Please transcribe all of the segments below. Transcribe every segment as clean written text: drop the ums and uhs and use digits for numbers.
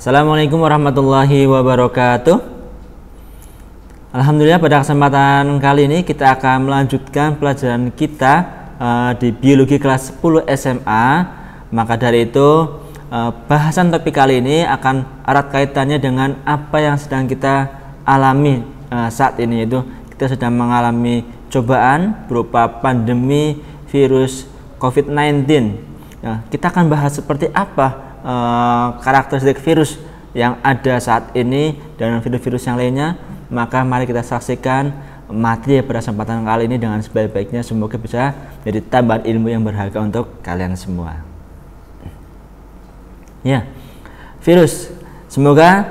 Assalamualaikum warahmatullahi wabarakatuh. Alhamdulillah, pada kesempatan kali ini kita akan melanjutkan pelajaran kita di biologi kelas 10 SMA. Maka dari itu bahasan topik kali ini akan erat kaitannya dengan apa yang sedang kita alami saat ini, yaitu kita sedang mengalami cobaan berupa pandemi virus COVID-19. Nah, kita akan bahas seperti apa karakteristik virus yang ada saat ini dan virus-virus yang lainnya. Maka mari kita saksikan materi pada kesempatan kali ini dengan sebaik-baiknya. Semoga bisa jadi tambahan ilmu yang berharga untuk kalian semua. Ya, virus. Semoga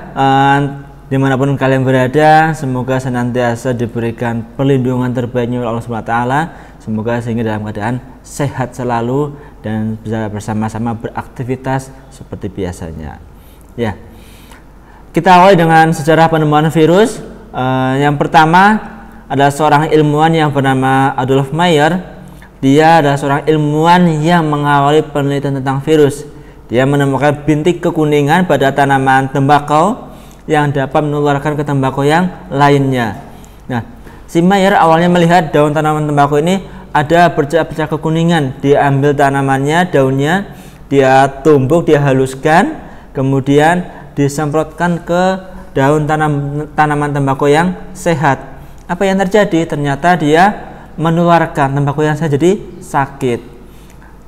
dimanapun kalian berada, semoga senantiasa diberikan perlindungan terbaiknya oleh Allah SWT. Semoga sehingga dalam keadaan sehat selalu dan bisa bersama-sama beraktivitas seperti biasanya. Ya, kita awali dengan sejarah penemuan virus. Yang pertama adalah seorang ilmuwan yang bernama Adolf Meyer. Dia adalah seorang ilmuwan yang mengawali penelitian tentang virus. Dia menemukan bintik kekuningan pada tanaman tembakau yang dapat menularkan ke tembakau yang lainnya. Nah, si Meyer awalnya melihat daun tanaman tembakau ini ada bercak-bercak kekuningan. Dia ambil tanamannya, daunnya, dia tumbuk, dia haluskan, kemudian disemprotkan ke daun tanaman tembakau yang sehat. Apa yang terjadi? Ternyata dia menularkan, tembakau yang sehat jadi sakit.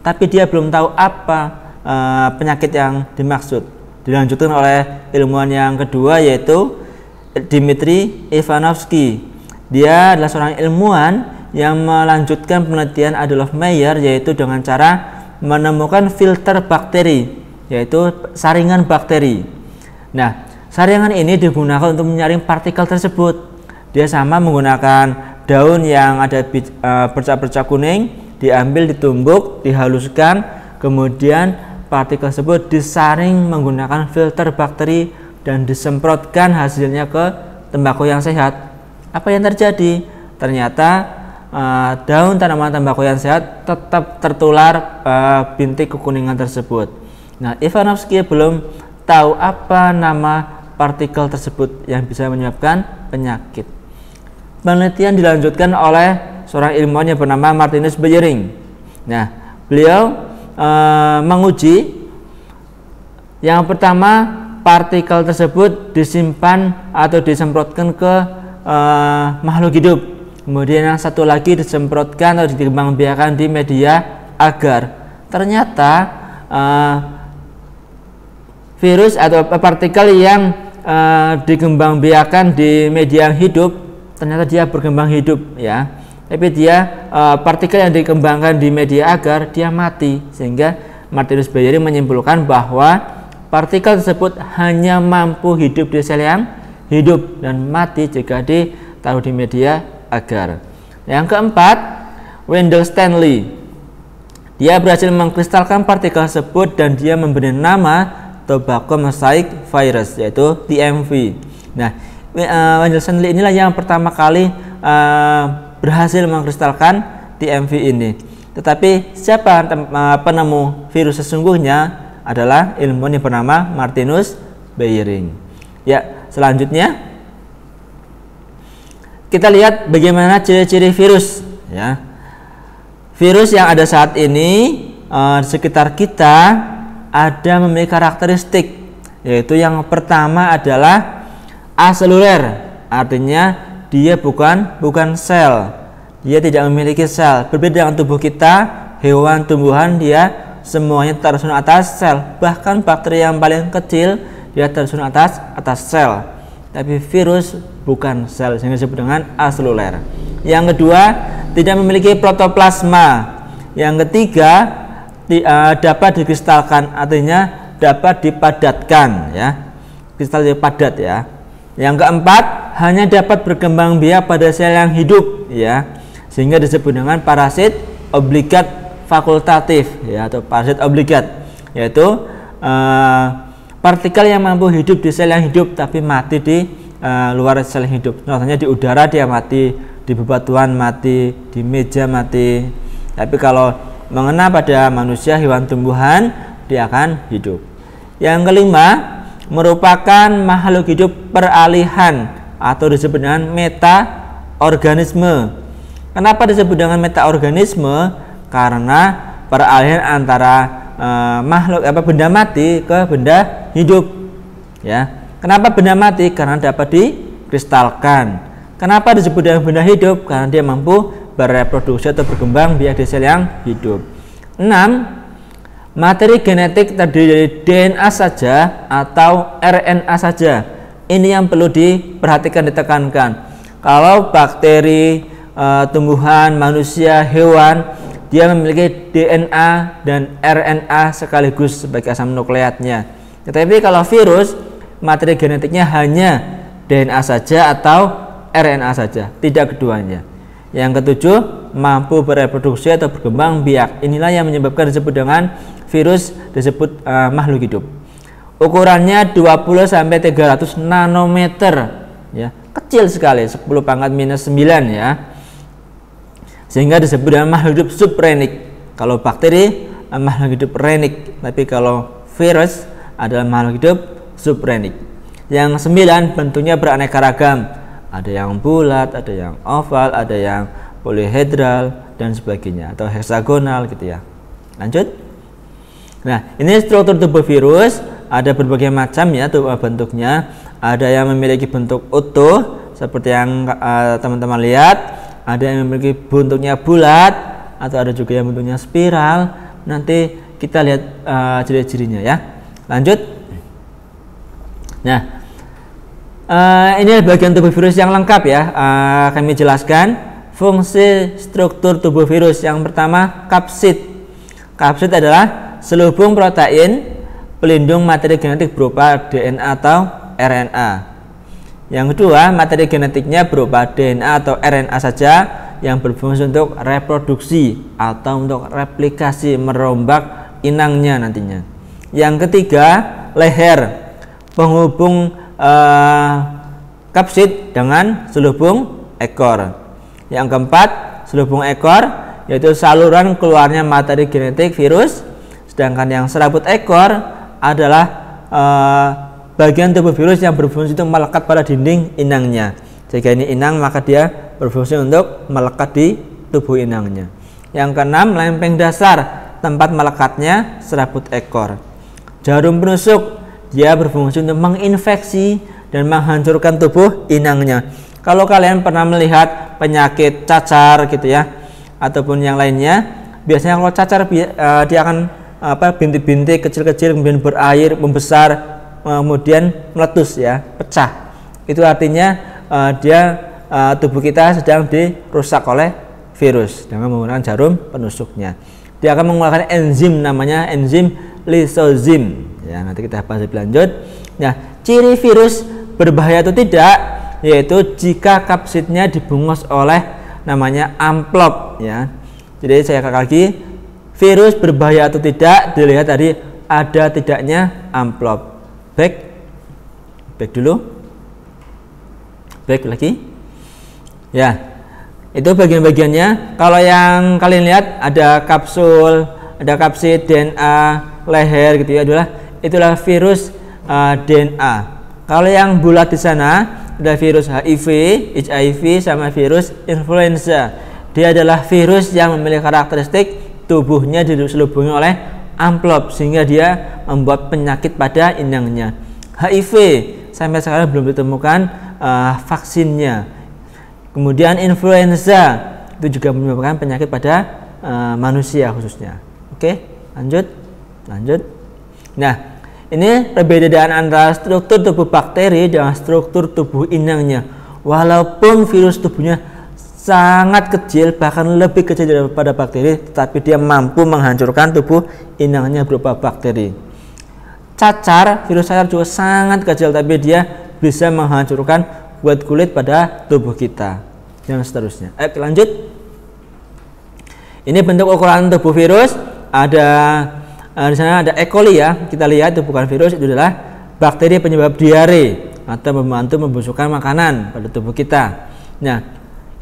Tapi dia belum tahu apa penyakit yang dimaksud. Dilanjutkan oleh ilmuwan yang kedua, yaitu Dmitri Ivanovsky. Dia adalah seorang ilmuwan yang melanjutkan penelitian Adolf Meyer, yaitu dengan cara menemukan filter bakteri, yaitu saringan bakteri. Nah, saringan ini digunakan untuk menyaring partikel tersebut. Dia sama menggunakan daun yang ada bercak-bercak kuning, diambil, ditumbuk, dihaluskan, kemudian partikel tersebut disaring menggunakan filter bakteri dan disemprotkan hasilnya ke tembakau yang sehat. Apa yang terjadi? Ternyata daun tanaman tembakau yang sehat tetap tertular bintik kekuningan tersebut. Nah, Ivanovsky belum tahu apa nama partikel tersebut yang bisa menyebabkan penyakit. Penelitian dilanjutkan oleh seorang ilmuwan yang bernama Martinus Beijering. Nah, beliau menguji yang pertama, partikel tersebut disimpan atau disemprotkan ke makhluk hidup. Kemudian yang satu lagi disemprotkan atau dikembangbiakan di media agar. Ternyata virus atau partikel yang dikembangbiakan di media yang hidup, ternyata dia berkembang hidup, ya. Tapi dia partikel yang dikembangkan di media agar dia mati, sehingga Martinus Beijering menyimpulkan bahwa partikel tersebut hanya mampu hidup di sel yang hidup dan mati jika ditaruh di media agar. Yang keempat, Wendell Stanley. Dia berhasil mengkristalkan partikel tersebut dan dia memberi nama tobacco mosaic virus, yaitu TMV. Nah, Wendell Stanley inilah yang pertama kali berhasil mengkristalkan TMV ini. Tetapi siapa penemu virus sesungguhnya? Adalah ilmuwan yang bernama Martinus Beijering. Ya, selanjutnya kita lihat bagaimana ciri-ciri virus, ya. Virus yang ada saat ini di sekitar kita ada memiliki karakteristik, yaitu yang pertama adalah aseluler, artinya dia bukan sel, dia tidak memiliki sel. Berbeda dengan tubuh kita, hewan, tumbuhan, dia semuanya tersusun atas sel. Bahkan bakteri yang paling kecil dia tersusun atas sel. Tapi virus bukan sel, sehingga disebut dengan aseluler. Yang kedua, tidak memiliki protoplasma. Yang ketiga, dapat dikristalkan, artinya dapat dipadatkan, ya. Kristal padat, ya. Yang keempat, hanya dapat berkembang biak pada sel yang hidup, ya, sehingga disebut dengan parasit obligat fakultatif, ya, atau parasit obligat, yaitu partikel yang mampu hidup di sel yang hidup tapi mati di luar sel yang hidup. Contohnya di udara dia mati, di bebatuan mati, di meja mati. Tapi kalau mengena pada manusia, hewan, tumbuhan, dia akan hidup. Yang kelima, merupakan makhluk hidup peralihan atau disebut dengan metaorganisme. Kenapa disebut dengan metaorganisme? Karena peralihan antara makhluk benda mati ke benda hidup. Ya. Kenapa benda mati? Karena dapat dikristalkan. Kenapa disebut dengan benda hidup? Karena dia mampu bereproduksi atau berkembang biak di sel yang hidup. 6. Materi genetik terdiri dari DNA saja atau RNA saja. Ini yang perlu diperhatikan, ditekankan. Kalau bakteri, tumbuhan, manusia, hewan, dia memiliki DNA dan RNA sekaligus sebagai asam nukleatnya. Tetapi kalau virus, materi genetiknya hanya DNA saja atau RNA saja, tidak keduanya. Yang ketujuh, mampu bereproduksi atau berkembang biak. Inilah yang menyebabkan disebut dengan virus, disebut makhluk hidup. Ukurannya 20 sampai 300 nanometer, ya, kecil sekali, 10⁻⁹ ya. Sehingga disebut dengan makhluk hidup subrenik. Kalau bakteri makhluk hidup renik, tapi kalau virus adalah makhluk hidup subrenik. Yang 9, bentuknya beraneka ragam. Ada yang bulat, ada yang oval, ada yang polihedral dan sebagainya, atau heksagonal gitu ya. Lanjut. Nah, ini struktur tubuh virus, ada berbagai macam ya bentuknya. Ada yang memiliki bentuk utuh seperti yang teman-teman lihat, ada yang memiliki bentuknya bulat, atau ada juga yang bentuknya spiral. Nanti kita lihat ciri-cirinya ya. Lanjut. Nah, ini bagian tubuh virus yang lengkap ya. Kami jelaskan fungsi struktur tubuh virus. Yang pertama, kapsid. Kapsid adalah selubung protein pelindung materi genetik berupa DNA atau RNA. Yang kedua, materi genetiknya berupa DNA atau RNA saja yang berfungsi untuk reproduksi atau untuk replikasi, merombak inangnya nantinya. Yang ketiga, leher, penghubung kapsid dengan selubung ekor. Yang keempat, selubung ekor, yaitu saluran keluarnya materi genetik virus. Sedangkan yang serabut ekor adalah bagian tubuh virus yang berfungsi untuk melekat pada dinding inangnya. Jika ini inang, maka dia berfungsi untuk melekat di tubuh inangnya. Yang keenam, lempeng dasar, tempat melekatnya serabut ekor. Jarum penusuk, dia berfungsi untuk menginfeksi dan menghancurkan tubuh inangnya. Kalau kalian pernah melihat penyakit cacar gitu ya, ataupun yang lainnya, biasanya kalau cacar dia akan bintik-bintik kecil-kecil, kemudian berair, membesar, kemudian meletus ya, pecah. Itu artinya tubuh kita sedang dirusak oleh virus dengan menggunakan jarum penusuknya. Dia akan mengeluarkan enzim, namanya enzim lisozim. Ya, nanti kita bahas lebih lanjut. Nah, ciri virus berbahaya atau tidak, yaitu jika kapsidnya dibungkus oleh namanya amplop ya. Jadi saya katakan lagi, virus berbahaya atau tidak dilihat tadi ada tidaknya amplop. Back dulu. Back lagi. Ya. Itu bagian-bagiannya. Kalau yang kalian lihat ada kapsul, ada kapsid, DNA, leher gitu ya, itulah virus DNA. Kalau yang bulat di sana ada virus HIV sama virus influenza. Dia adalah virus yang memiliki karakteristik tubuhnya diselubungi oleh amplop sehingga dia membuat penyakit pada inangnya. HIV sampai sekarang belum ditemukan vaksinnya. Kemudian influenza itu juga menyebabkan penyakit pada manusia khususnya. Oke, lanjut. Nah, ini perbedaan antara struktur tubuh bakteri dengan struktur tubuh inangnya. Walaupun virus tubuhnya sangat kecil, bahkan lebih kecil daripada bakteri, tetapi dia mampu menghancurkan tubuh inangnya berupa bakteri. Virus cacar juga sangat kecil, tapi dia bisa menghancurkan kulit pada tubuh kita dan seterusnya. Lanjut. Ini bentuk ukuran tubuh virus. Ada di sana ada E. coli ya. Kita lihat itu bukan virus, itu adalah bakteri penyebab diare atau membantu membusukkan makanan pada tubuh kita. Nah,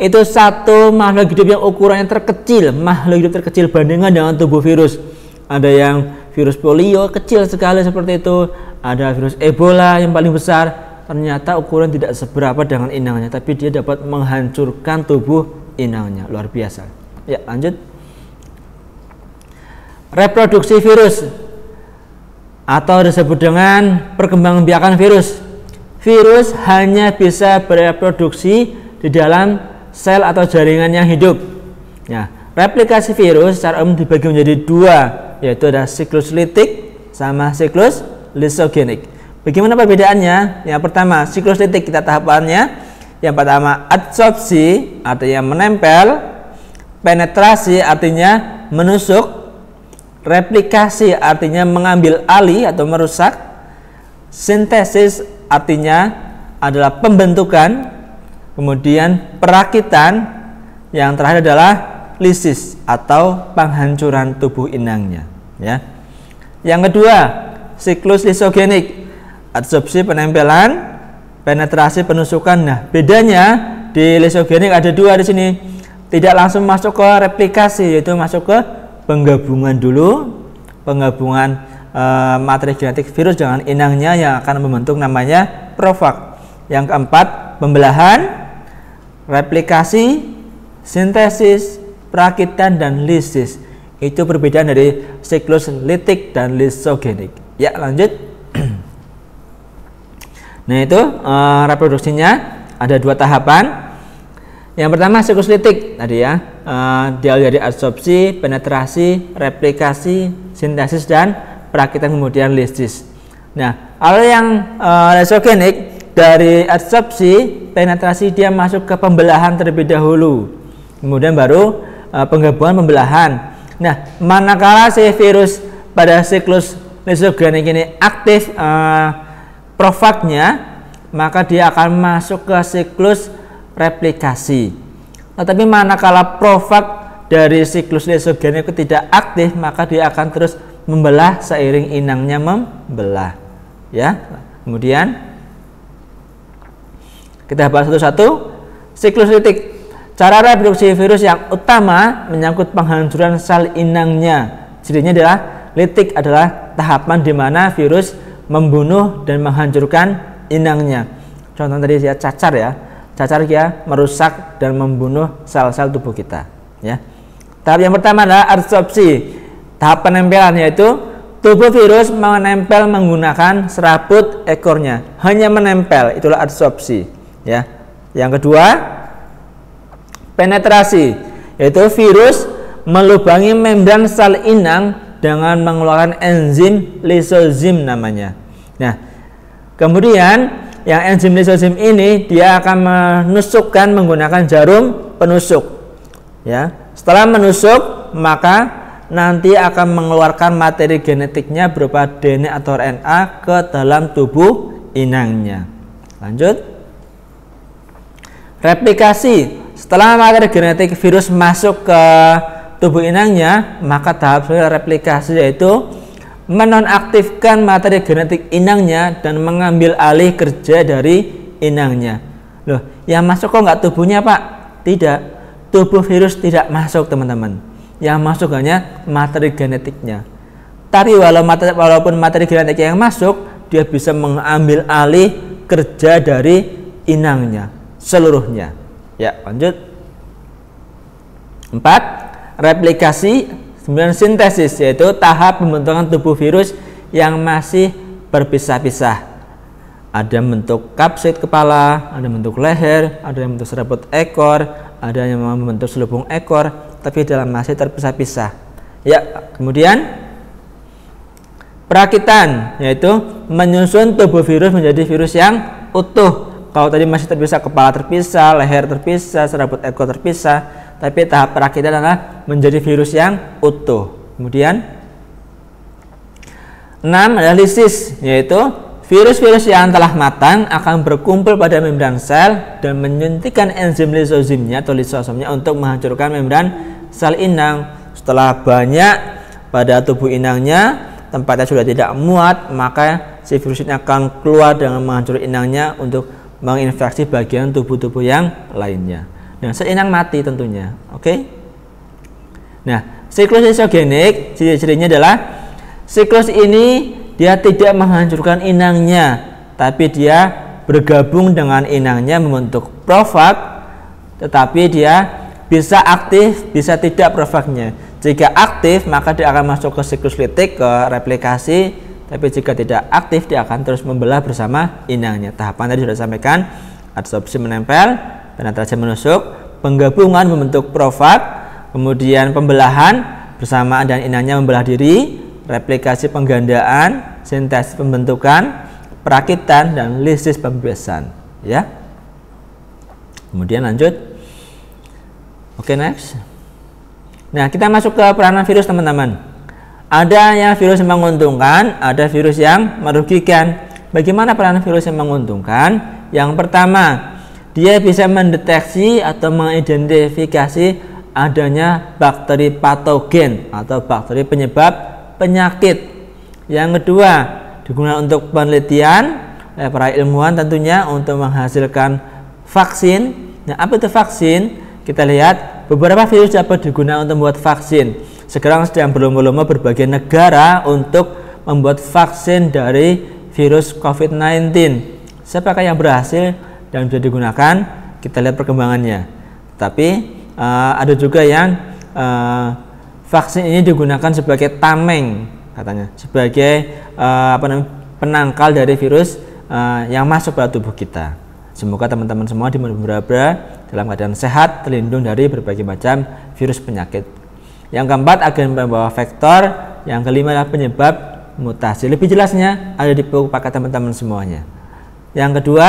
itu satu makhluk hidup yang ukurannya terkecil, makhluk hidup terkecil bandingkan dengan tubuh virus. Ada yang virus polio kecil sekali seperti itu, ada virus Ebola yang paling besar, ternyata ukuran tidak seberapa dengan inangnya, tapi dia dapat menghancurkan tubuh inangnya. Luar biasa. Ya, lanjut. Reproduksi virus atau disebut dengan perkembangbiakan virus. Virus hanya bisa bereproduksi di dalam sel atau jaringan yang hidup. Nah, replikasi virus secara umum dibagi menjadi dua, yaitu ada siklus litik sama siklus lysogenik. Bagaimana perbedaannya? Yang pertama, siklus litik kita tahapannya. Yang pertama, adsorpsi artinya menempel, penetrasi artinya menusuk, replikasi artinya mengambil alih atau merusak, sintesis artinya adalah pembentukan, kemudian perakitan, yang terakhir adalah lisis atau penghancuran tubuh inangnya. Ya. Yang kedua, siklus lysogenik, adsorpsi penempelan, penetrasi penusukan. Nah, bedanya di lysogenik ada dua di sini. Tidak langsung masuk ke replikasi, yaitu masuk ke penggabungan dulu, penggabungan materi genetik virus dengan inangnya yang akan membentuk namanya profag. Yang keempat, pembelahan, replikasi, sintesis, perakitan, dan lisis. Itu perbedaan dari siklus litik dan lysogenik. Ya, lanjut. Nah, itu reproduksinya ada dua tahapan. Yang pertama siklus litik tadi ya, dia dari adsorpsi, penetrasi, replikasi, sintesis, dan perakitan, kemudian lisis. Nah, kalau yang lysogenik dari adsorpsi, penetrasi, dia masuk ke pembelahan terlebih dahulu, kemudian baru penggabungan pembelahan. Nah, manakala si virus pada siklus lysogenik ini aktif profagnya, maka dia akan masuk ke siklus replikasi. Tetapi manakala profag dari siklus lysogenik itu tidak aktif, maka dia akan terus membelah seiring inangnya membelah. Ya. Kemudian kita bahas satu-satu. Siklus litik, cara reproduksi virus yang utama menyangkut penghancuran sel inangnya. Cirinya adalah litik adalah tahapan di mana virus membunuh dan menghancurkan inangnya. Contoh tadi ya cacar ya. Cacar dia merusak dan membunuh sel-sel tubuh kita. Ya. Tahap yang pertama adalah adsorpsi. Tahap penempelan, yaitu tubuh virus menempel menggunakan serabut ekornya. Hanya menempel, itulah adsorpsi. Ya. Yang kedua, penetrasi, yaitu virus melubangi membran sel inang dengan mengeluarkan enzim lisozim namanya. Nah, kemudian yang enzim lisozim ini dia akan menusukkan menggunakan jarum penusuk. Ya, setelah menusuk maka nanti akan mengeluarkan materi genetiknya berupa DNA atau RNA ke dalam tubuh inangnya. Lanjut. Replikasi. Setelah materi genetik virus masuk ke tubuh inangnya, maka tahap replikasi yaitu menonaktifkan materi genetik inangnya dan mengambil alih kerja dari inangnya. Loh, yang masuk kok nggak tubuhnya, Pak? Tidak, tubuh virus tidak masuk, teman-teman. Yang masuk hanya materi genetiknya. Tapi walaupun materi genetiknya yang masuk, dia bisa mengambil alih kerja dari inangnya seluruhnya. Ya, lanjut. 4. Replikasi. 9. Sintesis, yaitu tahap pembentukan tubuh virus yang masih berpisah-pisah. Ada bentuk kapsid kepala, ada bentuk leher, ada yang bentuk serabut ekor, ada yang membentuk selubung ekor, tapi dalam masih terpisah-pisah. Ya, kemudian perakitan, yaitu menyusun tubuh virus menjadi virus yang utuh. Kalau tadi masih terpisah, kepala terpisah, leher terpisah, serabut ekor terpisah, tapi tahap perakitan adalah menjadi virus yang utuh. Kemudian 6 adalah lisis, yaitu virus-virus yang telah matang akan berkumpul pada membran sel dan menyuntikkan enzim lisozimnya atau lisosomnya untuk menghancurkan membran sel inang. Setelah banyak pada tubuh inangnya, tempatnya sudah tidak muat, maka si virus ini akan keluar dengan menghancurkan inangnya untuk menginfeksi bagian tubuh-tubuh yang lainnya. Dan sel inang mati tentunya. Oke. Nah, siklus lysogenik ciri-cirinya adalah Siklus ini dia tidak menghancurkan inangnya, tapi dia bergabung dengan inangnya membentuk profag, tetapi dia bisa aktif, bisa tidak profagnya. Jika aktif, maka dia akan masuk ke siklus litik, ke replikasi, tapi jika tidak aktif, dia akan terus membelah bersama inangnya. Tahapan tadi sudah disampaikan, adsorpsi menempel, penetrasi menusuk, penggabungan membentuk profag, kemudian pembelahan bersamaan dan inangnya membelah diri, replikasi penggandaan, sintesis pembentukan, perakitan, dan lisis pembebasan. Ya. Kemudian lanjut. Oke, next. Nah, kita masuk ke peranan virus, teman-teman. Ada yang virus yang menguntungkan, ada virus yang merugikan. Bagaimana peranan virus yang menguntungkan? Yang pertama, dia bisa mendeteksi atau mengidentifikasi adanya bakteri patogen atau bakteri penyebab penyakit. Yang kedua, digunakan untuk penelitian oleh para ilmuwan tentunya untuk menghasilkan vaksin. Nah, apa itu vaksin? Kita lihat beberapa virus dapat digunakan untuk membuat vaksin. Sekarang sedang berlomba-lomba berbagai negara untuk membuat vaksin dari virus COVID-19. Siapakah yang berhasil dan bisa digunakan? Kita lihat perkembangannya. Tapi ada juga yang vaksin ini digunakan sebagai tameng, katanya, sebagai penangkal dari virus yang masuk pada tubuh kita. Semoga teman-teman semua berada dalam keadaan sehat, terlindung dari berbagai macam virus penyakit. Yang keempat, agen pembawa vektor. Yang kelima adalah penyebab mutasi. Lebih jelasnya ada di buku paket teman-teman semuanya. Yang kedua,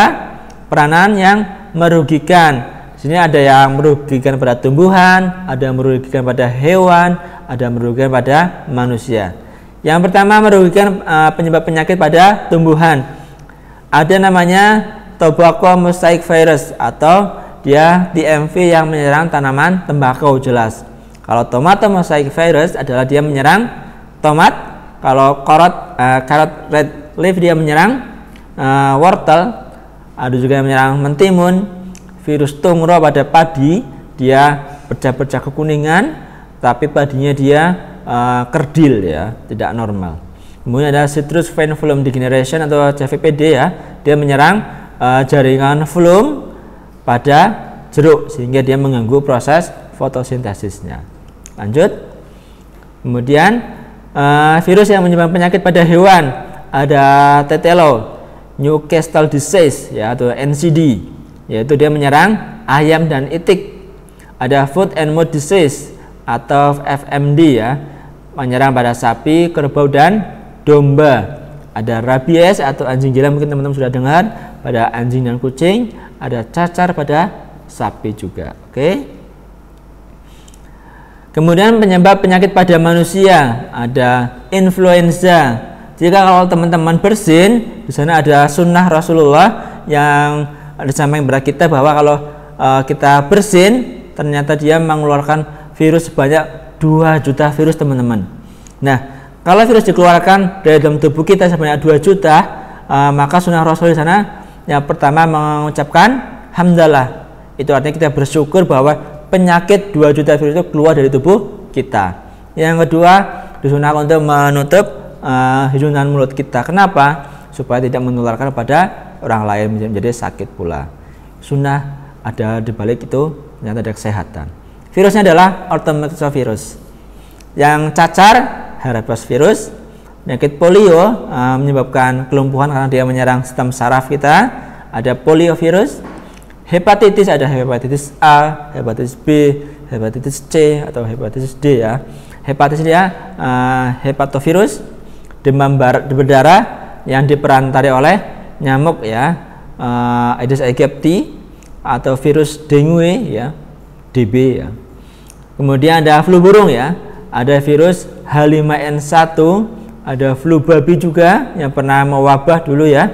peranan yang merugikan. Di sini ada yang merugikan pada tumbuhan, ada yang merugikan pada hewan, ada yang merugikan pada manusia. Yang pertama, merugikan penyebab penyakit pada tumbuhan. Ada namanya tobacco mosaic virus atau dia TMV yang menyerang tanaman tembakau, jelas. Kalau tomato mosaic virus adalah dia menyerang tomat. Kalau carrot red leaf dia menyerang wortel. Ada juga yang menyerang mentimun. Virus tungro pada padi, dia bercak-bercak kekuningan, tapi padinya dia kerdil, ya, tidak normal. Kemudian ada citrus vine flume degeneration atau CVPD, ya, dia menyerang jaringan flume pada jeruk sehingga dia mengganggu proses fotosintesisnya. Lanjut. Kemudian virus yang menyebabkan penyakit pada hewan, ada Tetelo, Newcastle disease, ya, atau NCD, yaitu dia menyerang ayam dan itik. Ada foot and mouth disease atau FMD, ya, menyerang pada sapi, kerbau, dan domba. Ada rabies atau anjing gila, mungkin teman-teman sudah dengar, pada anjing dan kucing. Ada cacar pada sapi juga. Oke. Kemudian penyebab penyakit pada manusia, ada influenza. Jika kalau teman-teman bersin, di sana ada sunnah Rasulullah yang disampaikan kepada kita bahwa kalau kita bersin, ternyata dia mengeluarkan virus sebanyak 2 juta virus, teman-teman. Nah, kalau virus dikeluarkan dari dalam tubuh kita sebanyak 2 juta, maka sunnah Rasul di sana yang pertama mengucapkan hamdalah. Itu artinya kita bersyukur bahwa penyakit 2 juta virus itu keluar dari tubuh kita. Yang kedua, disunahkan untuk menutup hidung dan mulut kita. Kenapa? Supaya tidak menularkan pada orang lain menjadi sakit pula. Sunnah ada di balik itu, ternyata ada kesehatan. Virusnya adalah orthomoxovirus. Yang cacar, herpes virus. Penyakit polio menyebabkan kelumpuhan karena dia menyerang sistem saraf kita. Ada poliovirus. Hepatitis, ada hepatitis A, hepatitis B, hepatitis C atau hepatitis D, ya. Hepatitis dia hepatovirus. Demam berdarah yang diperantari oleh nyamuk, ya, Aedes aegypti atau virus dengue, ya, DB, ya. Kemudian ada flu burung, ya. Ada virus H5N1, ada flu babi juga yang pernah mewabah dulu, ya.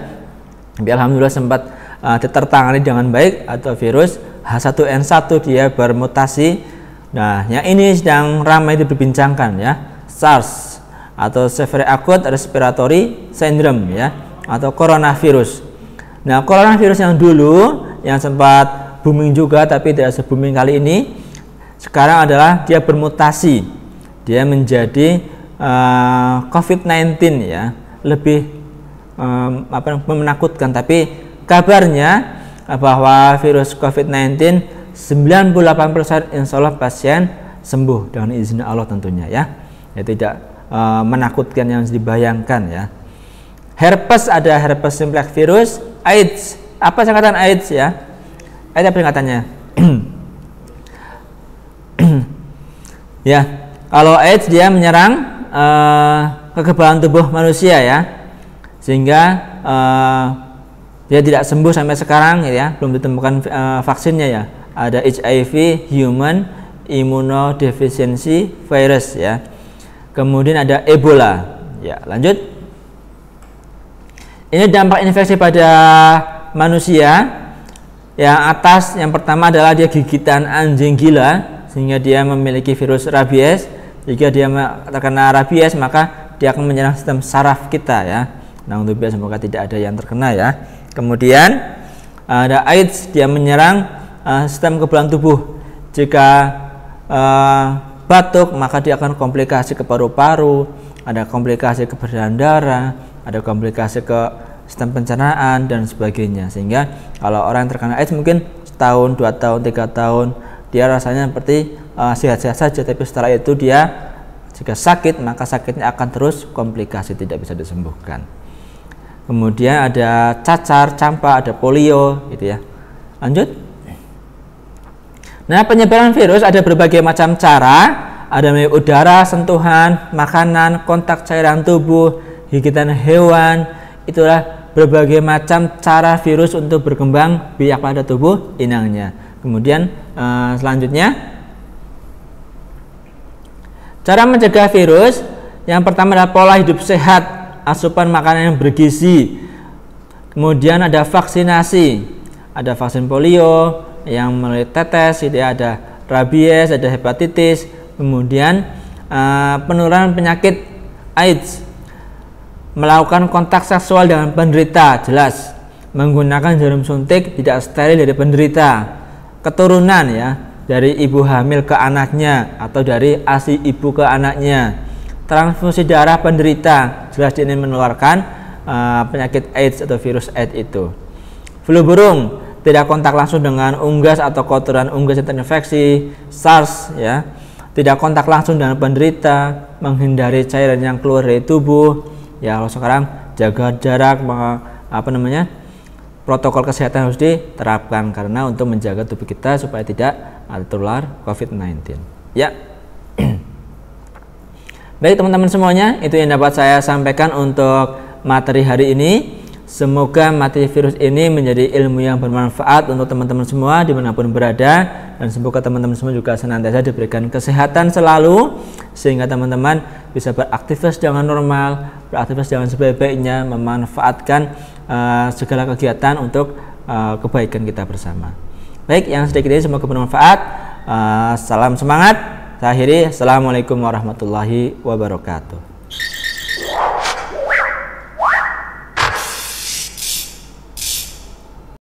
Tapi alhamdulillah sempat tertangani dengan baik. Atau virus H1N1, dia bermutasi. Nah, yang ini sedang ramai diperbincangkan, ya, SARS atau Severe Acute Respiratory Syndrome, ya, atau coronavirus. Nah, coronavirus yang dulu yang sempat booming juga tapi tidak se-booming kali ini, sekarang adalah dia bermutasi. Dia menjadi COVID-19 ya, lebih menakutkan. Tapi kabarnya bahwa virus COVID-19 98% insya Allah pasien sembuh dengan izin Allah tentunya ya. Ya tidak menakutkan yang dibayangkan ya. Herpes, ada herpes simplex virus. AIDS, apa singkatan AIDS ya? AIDS apa singkatannya? Ya, kalau AIDS dia menyerang kekebalan tubuh manusia ya, sehingga dia tidak sembuh sampai sekarang ya, belum ditemukan vaksinnya ya. Ada HIV, Human Immunodeficiency Virus ya. Kemudian ada Ebola ya. Lanjut, ini dampak infeksi pada manusia. Yang atas, yang pertama adalah dia gigitan anjing gila sehingga dia memiliki virus rabies. Jika dia terkena rabies maka dia akan menyerang sistem saraf kita ya. Nah, untuk biar semoga tidak ada yang terkena ya. Kemudian ada AIDS, dia menyerang sistem kekebalan tubuh. Jika batuk maka dia akan komplikasi ke paru-paru, ada komplikasi ke peredaran darah, ada komplikasi ke sistem pencernaan dan sebagainya. Sehingga kalau orang yang terkena AIDS mungkin setahun, 2 tahun, 3 tahun dia rasanya seperti sehat-sehat saja, tapi setelah itu dia jika sakit maka sakitnya akan terus komplikasi, tidak bisa disembuhkan. Kemudian ada cacar, campak, ada polio gitu ya. Lanjut. Nah, penyebaran virus ada berbagai macam cara, ada melalui udara, sentuhan, makanan, kontak cairan tubuh, gigitan hewan. Itulah berbagai macam cara virus untuk berkembang biak pada tubuh inangnya. Kemudian selanjutnya, cara mencegah virus yang pertama adalah pola hidup sehat, asupan makanan yang bergizi. Kemudian ada vaksinasi, ada vaksin polio yang melalui tetes, ada rabies, ada hepatitis. Kemudian penularan penyakit AIDS, melakukan kontak seksual dengan penderita, jelas menggunakan jarum suntik tidak steril dari penderita, keturunan ya, dari ibu hamil ke anaknya atau dari ASI ibu ke anaknya, transfusi darah penderita, jelas ini menularkan penyakit AIDS atau virus AIDS itu. Flu burung, tidak kontak langsung dengan unggas atau kotoran unggas yang terinfeksi. SARS ya, tidak kontak langsung dengan penderita, menghindari cairan yang keluar dari tubuh. Ya, kalau sekarang jaga jarak, protokol kesehatan harus diterapkan karena untuk menjaga tubuh kita supaya tidak tertular COVID-19. Ya. Baik teman-teman semuanya, itu yang dapat saya sampaikan untuk materi hari ini. Semoga materi virus ini menjadi ilmu yang bermanfaat untuk teman-teman semua dimanapun berada, dan semoga teman-teman semua juga senantiasa diberikan kesehatan selalu sehingga teman-teman bisa beraktivitas dengan normal, beraktivitas dengan sebaik-baiknya, memanfaatkan segala kegiatan untuk kebaikan kita bersama. Baik, yang sedikit ini semoga bermanfaat. Salam semangat. Saya akhiri. Assalamualaikum warahmatullahi wabarakatuh.